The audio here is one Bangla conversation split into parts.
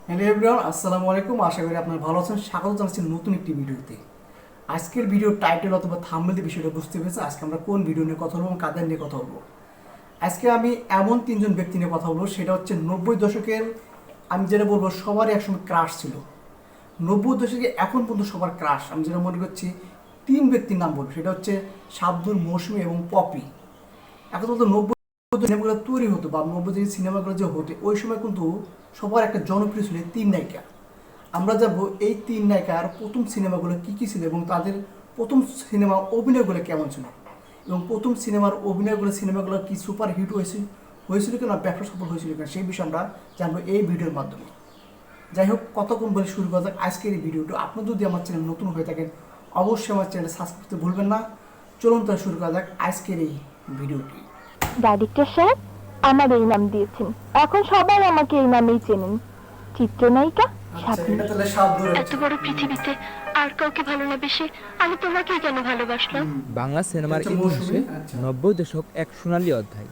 হ্যালো এভরিওয়ান, আসসালামু আলাইকুম। আশা করি আপনারা ভালো আছেন। স্বাগত জানাচ্ছি নতুন একটি ভিডিওতে। আজকের ভিডিও টাইটেল অথবা থাম্বনেল বিষয়টা বুঝতে পেরেছেন। আজকে আমরা কোন ভিডিও নিয়ে কথা বলবো এবং কাদের নিয়ে কথা বলবো। আজকে আমি এমন তিনজন ব্যক্তি নিয়ে কথা বলবো, সেটা হচ্ছে 90 দশকের, আমি যেটা বলবো সবারই একসময় ক্রাশ ছিল। 90 দশকে এখন পর্যন্ত সবার ক্রাশ আমি যেটা মনে করছি, তিন ব্যক্তির নাম বলবো। সেটা হচ্ছে শাবনূর, মৌসুমী এবং পপি। এখন তো 90 সিনেমাগুলো তৈরি হতো বা 90 যে সিনেমাগুলো যে হতো, ওই সময় কিন্তু সবার একটা জনপ্রিয় ছিল তিন নায়িকা। আমরা যাবো এই তিন নায়িকার প্রথম সিনেমাগুলো কী কী ছিল এবং তাদের প্রথম সিনেমা অভিনয়গুলো কেমন ছিল, এবং প্রথম সিনেমাগুলো কি সুপার হিট হয়েছিল কিনা, ব্যবসা সফল হয়েছিল কিনা, সেই বিষয়ে আমরা জানবো এই ভিডিওর মাধ্যমে। যাই হোক, কতক্ষণ বলে শুরু করা যাক আজকের এই ভিডিওটা। আপনি যদি আমার চ্যানেল নতুন হয়ে থাকেন, অবশ্যই আমার চ্যানেল সাবস্ক্রাইব করতে ভুলবেন না। চলুন তাহলে শুরু করা যাক আজকের এই ভিডিওটি। ডাইরেক্টর সাহেব আমার এই নাম দিয়েছেন, এখন সবাই আমাকে এই নামেই চেনেন, চিত্রনায়িকা শাবনূর। এত বড় পৃথিবীতে আর কাউকে ভালো না বেশে আমি তোমাকেই কেন ভালোবাসলাম? বাংলা সিনেমার ইতিহাসে 90 দশক এক সোনালী অধ্যায়।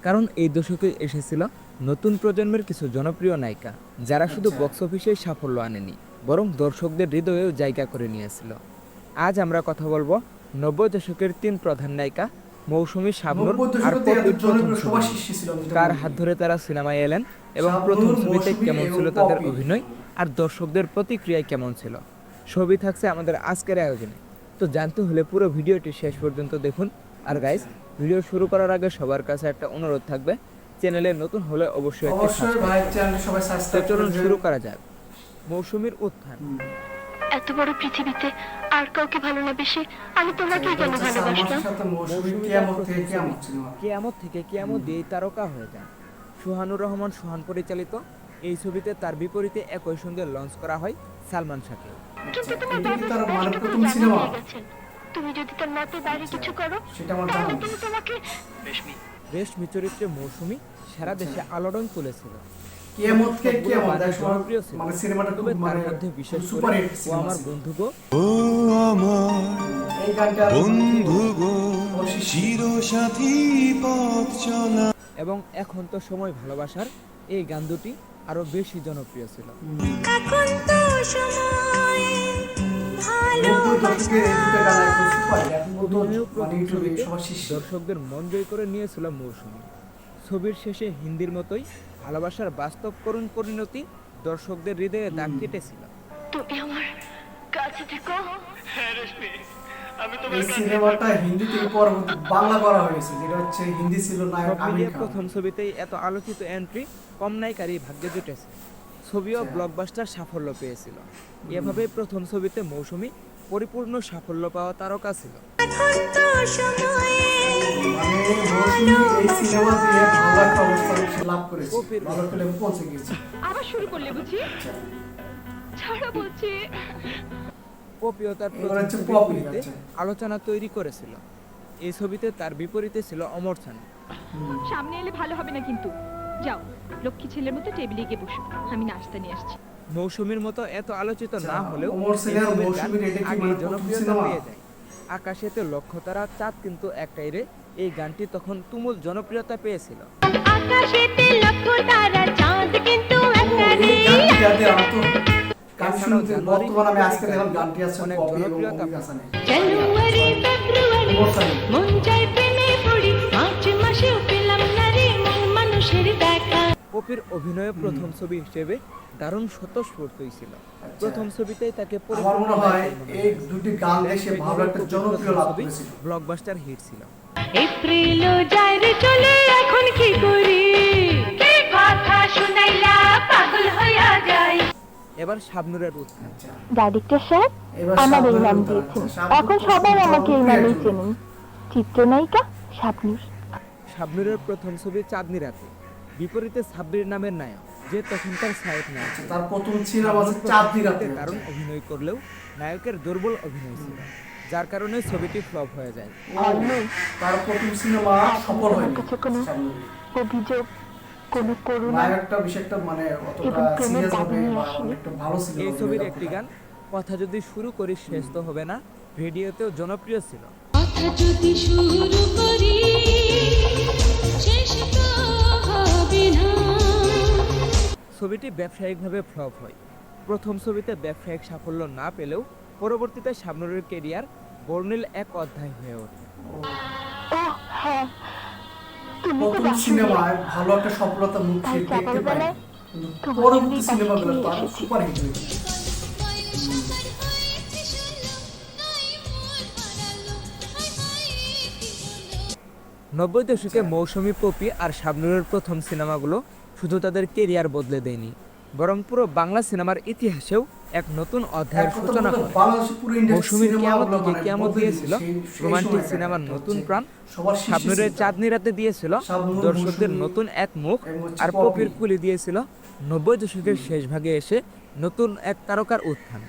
কারণ এই দশকে এসেছিল নতুন প্রজন্মের কিছু জনপ্রিয় নায়িকা, যারা শুধু বক্স অফিসেই সাফল্য আনেনি, বরং দর্শকদের হৃদয়েও জায়গা করে নিয়েছিল। আজ আমরা কথা বলবো 90 দশকের তিন প্রধান নায়িকা মৌসুমী, শাবনূর আর পপির প্রথম ছবি। কার হাত ধরে তারা সিনেমায় এলেন এবং প্রথম ছবিতে কেমন ছিল তাদের অভিনয় আর দর্শকদের প্রতিক্রিয়ায় কেমন ছিল, সবই থাকছে আমাদের আজকের আয়োজনে। তো জানতে হলে পুরো ভিডিওটি শেষ পর্যন্ত দেখুন। আর গাইস, ভিডিও শুরু করার আগে সবার কাছে একটা অনুরোধ থাকবে, চ্যানেলে নতুন হলে অবশ্যই চলুন শুরু করা যাক। মৌসুমীর উত্থান। এত বড় পৃথিবীতে আর কাউকে ভালো না বেশে আমি তোমাকেই কেন ভালোবাসলাম? কিয়ামত থেকে কিয়ামত দিয়েই তারকা হয়ে যান। সুহানুর রহমান সুহান পরিচালিত এই ছবিতে তার বিপরীতে একই সঙ্গে লঞ্চ করা হয় সালমান শাহকে। কিন্তু তোমার বাবা প্রথম সিনেমা, তুমি যদি তার মতে বাইরে কিছু করো তাহলে তুমি তোমাকে রেশমি চরিত্রে মৌসুমী সারা দেশে আলোড়ন তুলেছিল। জনপ্রিয় ছিল, তবে তার মধ্যে বিশেষ করে ও আমার বন্ধু গো, এই গানটা বন্ধু গো চিরসাথী পথ চলা এবং এখন তো সময় ভালোবাসার এই গান দুটি আরো বেশি জনপ্রিয় ছিল। এখন তো সময় অভিনয়েও প্রথম ছবিতে দর্শকদের মন জয় করে নিয়েছিল মৌসুমী। ছবির শেষে হিন্দির মতোই ভালোবাসার বাস্তব করুণ পরিণতি দর্শকদের হৃদয়ে দাগ কেটেছিল। তুমি আমার কাছে থেকো। এই সিনেমাটা হিন্দি থেকে পরবর্তী বাংলা করা হয়েছে, যেটা হচ্ছে হিন্দি ছিল নায়ক আমির খান। প্রথম ছবিতেই এত আলোচিত এন্ট্রি কম নায়িকারই ভাগ্যে জুটেছে। ছবিও ব্লকবাস্টার সাফল্য পেয়েছিল। এভাবে প্রথম ছবিতে মৌসুমী পরিপূর্ণ সাফল্য পাওয়া তারকা ছিল। এখন তো সময় মৌসুমী এই সিনেমা দিয়ে ভালো একটা অবস্থান লাভ করেছে, ভালো ফিল্মে পৌঁছে গিয়েছে। আবার শুরু করলে বুঝি? ছাড়া বলছি। পপিও তার এবার হচ্ছে প্রথম পপি, ছবিতে আচ্ছা। আলোচনা তৈরি করেছিল। এই ছবিতে তার বিপরীতে ছিল অমর সানি। সামনে এলে ভালো হবে না কিন্তু। যাও, লক্ষ্মী ছেলের মতো টেবিলে গিয়ে বসো, আমি নাস্তা নিয়ে আসছি। মৌসুমীর মতো এত আলোচিত না হলেও অমর সানি আর এই ছবির মৌসুমীর গান এটা কি আগেই মানে প্রথম জনপ্রিয়তা সিনেমা? পেয়ে যায়। আকাশেতে লক্ষ্য তারা চাঁদ কিন্তু একটাই রে, এই গানটি তখন তুমুল জনপ্রিয়তা পেয়েছিল। আকাশেতে লক্ষ তারা চাঁদ কিন্তু এই গানটি যাদের আমার তো গান শুনতে বর্তমানে আমি আজকে দেখলাম গানটি আছে অনেক পপি এবং জনপ্রিয়তা অমির হাসানের। জানুয়ারি ফেব্রুয়ারি অমর সানি। মন চাই প্রেমে পড়ি, মার্চ মাসেও পেলাম না রে মন মানুষের দেখা। পপির অভিনয়ে প্রথম ছবি হিসেবে দারুণ স্বতঃস্ফূর্তই ছিল। প্রথম ছবিতেই তাকে আমার মনে হয় এই দুটি গান দেশে ভালো একটা জনপ্রিয় লাভ ছবি করেছিল। ব্লকবাস্টার হিট ছিল। এপ্রিল যায় রে চলে, এখন কি করি? কি কথা শুনাইলা পাগল হইয়া যাই। এবার শাবনূরের উত্থান। ডাইরেক্টর সাহেব এবার আমার এই শাবনূর নাম উত্থান। দিয়েছেন, শাবনূর এখন প্রথম সবাই আমাকে এই জনপ্রিয় নামেই একজন। চেনেন, চিত্রনায়িকা শাবনূর। শাবনূরের প্রথম ছবি চাঁদনি রাতে, বিপরীতে সাব্বির নামের নায়ক, যে তখনকার সাইড নায়ক। তার প্রথম সিনেমা আছে চাঁদনি রাতে। দারুণ অভিনয় করলেও নায়কের দুর্বল অভিনয় ছিল, যার কারণে ছবিটি ফ্লপ হয়ে যায়। তার প্রথম সিনেমা সফল হয়নি। কাছে কোনো শাবনূরের। অভিযোগ, কোনো করুণা নায়কটা বিষয়টা মানে অতটা এবং প্রেমের সিরিয়াস হবে কাহিনী বা আসেনি। অনেকটা ভালো ছিল। এই ছবির একটি গান কথা যদি শুরু করি শেষ তো হবে না, ভিডিওতেও জনপ্রিয় ছিল। কথা যদি শুরু করি শেষ তো হবে না। ছবিটি ব্যবসায়িকভাবে ফ্লপ হয়। প্রথম ছবিতে ব্যবসায়িক সাফল্য না পেলেও পরবর্তীতে শাবনূরের কেরিয়ার বর্ণিল এক অধ্যায় হয়ে ওঠে। ও হ্যাঁ, তুমি তো প্রথম দেখোনি। সিনেমায় ভালো একটা সফলতা মুখ তাই দেখতে পাই, চাপার কিন্তু তোমার পরবর্তী জন্যই সিনেমাগুলো পাঠিয়ে তার এসেছি। সুপার হিট হয়েছে। নব্বই দশকে মৌসুমী, পপি আর শাবনূরের প্রথম সিনেমাগুলো শুধু তাদের কেরিয়ার বদলে দেয়নি, বরং পুরো বাংলা সিনেমার ইতিহাসেও এক নতুন অধ্যায়ের এক কথা সূচনা বলতে করে। বাংলাদেশের পুরো ইন্ডাস্ট্রি মৌসুমীর সিনেমাগুলো কিয়ামত থেকে মানে কিয়ামত বদলে দিয়েছিল দিয়েছে। সেই রোমান্টিক সময়কার সিনেমার একটা নতুন হচ্ছে প্রাণ, সবার শীর্ষে শাবনূরের ছিল। চাঁদনি রাতে দিয়েছিল শাবনূর, দর্শকদের মৌসুমী নতুন এক মুখ, এবং হচ্ছে আর পপি। পপির কুলি দিয়েছিল 90 দশকের শেষ ভাগে এসে নতুন এক তারকার উত্থান।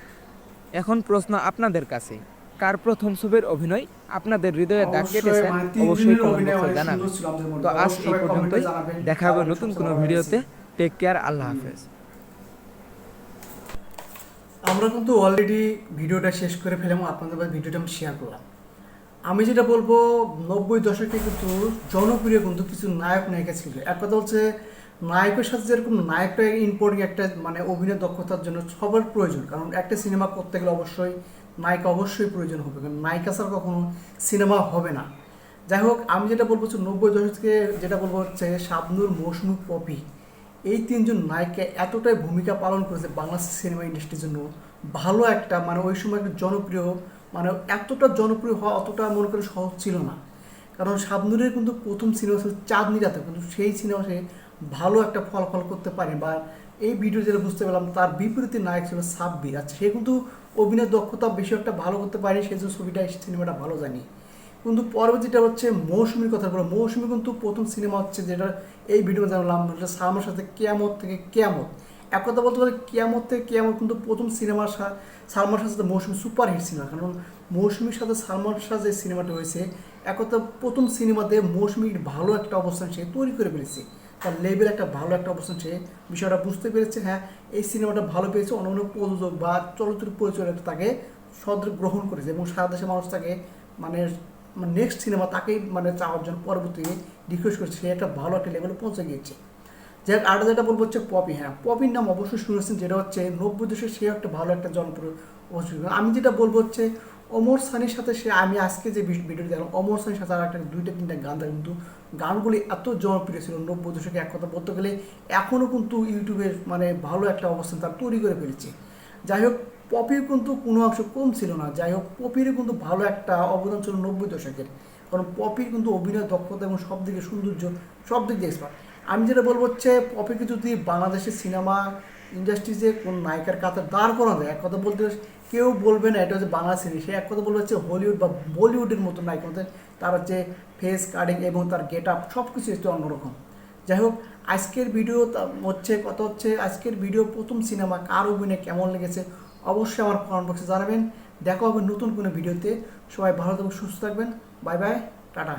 এখন প্রশ্ন আপনাদের কাছে, কার প্রথম ছবির অভিনয় আপনাদের হৃদয়ে দাগ অবশ্যই কেটেছে? মানে অবশ্যই তিনজনের কমেন্ট অভিনয় বক্সে অনেক জানাবেন। সুন্দর ছিল আমাদের মধ্যে। তো আজ অবশ্যই এই কমেন্টে পর্যন্তই, জানাবেন দেখা হবে কার নতুন সবচেয়ে কোনো ভালো ভিডিওতে। লেগেছে। টেক কেয়ার, আল্লাহ হাফেজ। আমরা কিন্তু অলরেডি ভিডিওটা শেষ করে ফেলাম, আপনাদের কাছে ভিডিওটা আমি শেয়ার করলাম। আমি যেটা বলবো, 90 দশকে কিন্তু জনপ্রিয় কিন্তু কিছু নায়ক নায়িকা ছিল। এক কথা হচ্ছে নায়কের সাথে যেরকম নায়কটা ইম্পর্টেন্ট একটা মানে অভিনয় দক্ষতার জন্য সবার প্রয়োজন, কারণ একটা সিনেমা করতে গেলে অবশ্যই নায়িকা অবশ্যই প্রয়োজন হবে, কারণ নায়িকা ছাড়া কখনো সিনেমা হবে না। যাই হোক, আমি যেটা বলবো হচ্ছে 90 দশকে যেটা বলবো হচ্ছে শাবনূর, মৌসুমী, পপি, এই তিনজন নায়িকা এতটাই ভূমিকা পালন করেছে বাংলা সিনেমা ইন্ডাস্ট্রির জন্য। ভালো একটা মানে ওই সময় একটা জনপ্রিয়, মানে এতটা জনপ্রিয় হওয়া অতটা মনে করে সহজ ছিল না, কারণ শাবনূরের কিন্তু প্রথম সিনেমা ছিল চাঁদনি রাতে, কিন্তু সেই সিনেমা সে ভালো একটা ফলাফল করতে পারে। বা এই ভিডিও যেটা বুঝতে পারলাম, তার বিপরীতে নায়ক ছিল সাব্বির। আচ্ছা, সে কিন্তু অভিনয় দক্ষতা বেশি একটা ভালো করতে পারে, সেই জন্য ছবিটা সিনেমাটা ভালো জানি। কিন্তু পরবর্তীটা হচ্ছে মৌসুমীর কথা বলো। মৌসুমী কিন্তু প্রথম সিনেমা হচ্ছে যেটা এই ভিডিও জানলাম, সালমার সাথে কিয়ামত থেকে কিয়ামত। এক কথা বলতে পারে কিয়ামত থেকে কিয়ামত কিন্তু প্রথম সিনেমার সালমার সাথে মৌসুমী সুপার হিট সিনেমা, কারণ মৌসুমীর সাথে সালমার সাথে যে সিনেমাটা হয়েছে, এক কথা প্রথম সিনেমাতে মৌসুমীর ভালো একটা অবস্থান সে তৈরি করে ফেলেছে, তার লেভেল একটা ভালো একটা অবস্থান সে বিষয়টা বুঝতে পেরেছে। হ্যাঁ, এই সিনেমাটা ভালো পেয়েছে, অন্য অন্য প্রযোজক বা চলচ্চিত্র পরিচালক তাকে সদর গ্রহণ করেছে এবং সারা দেশের মানুষ তাকে মানে নেক্সট সিনেমা তাকেই মানে চাওয়ার জন্য পরবর্তী রিকোয়েস্ট করছে, সে একটা ভালো একটা লেভেলে পৌঁছে গিয়েছে। যাই হোক, আর যেটা বলবো হচ্ছে পপি। হ্যাঁ, পপির নাম অবশ্যই শুনেছেন, যেটা হচ্ছে 90 দশকে সে একটা ভালো একটা জনপ্রিয় অবশ্যই। আমি যেটা বলবো হচ্ছে অমর সানির সাথে সে, আমি আজকে যে ভিডিও দেখলাম, অমর সানির সাথে আর একটা 2-3টা গান থাকে, কিন্তু গানগুলি এত জনপ্রিয় ছিল 90 দশকে। এক কথা বলতে গেলে এখনও কিন্তু ইউটিউবের মানে ভালো একটা অবস্থান তার তৈরি করে ফেলেছে। যাই হোক, পপির কিন্তু কোনো অংশ কম ছিল না। যাই হোক, পপিরও কিন্তু ভালো একটা অবদান ছিল 90 দশকের, কারণ পপির কিন্তু অভিনয় দক্ষতা এবং সব দিকে সৌন্দর্য সব দিক দিয়ে এক্সপার্ট। আমি যেটা বলবো হচ্ছে পপিকে যদি বাংলাদেশের সিনেমা ইন্ডাস্ট্রিজে কোন নায়িকার কাতার দাঁড় করা যায়, এক কথা বলতে কেউ বলবে না এটা হচ্ছে বাংলা সিনেমা, সে এক কথা বলবে হচ্ছে হলিউড বা বলিউডের মতো নায়িকা মধ্যে। তার হচ্ছে ফেস কাটিং এবং তার গেট আপ সব কিছু একটু অন্যরকম। যাই হোক, আজকের ভিডিও হচ্ছে কথা হচ্ছে আজকের ভিডিও প্রথম সিনেমা কার অভিনয় কেমন লেগেছে অবশ্যই আমার কমেন্ট বক্সে জানাবেন। দেখা হবে নতুন কোনো ভিডিওতে। সবাই ভালো থাকবেন, সুস্থ থাকবেন। Bye bye, tata.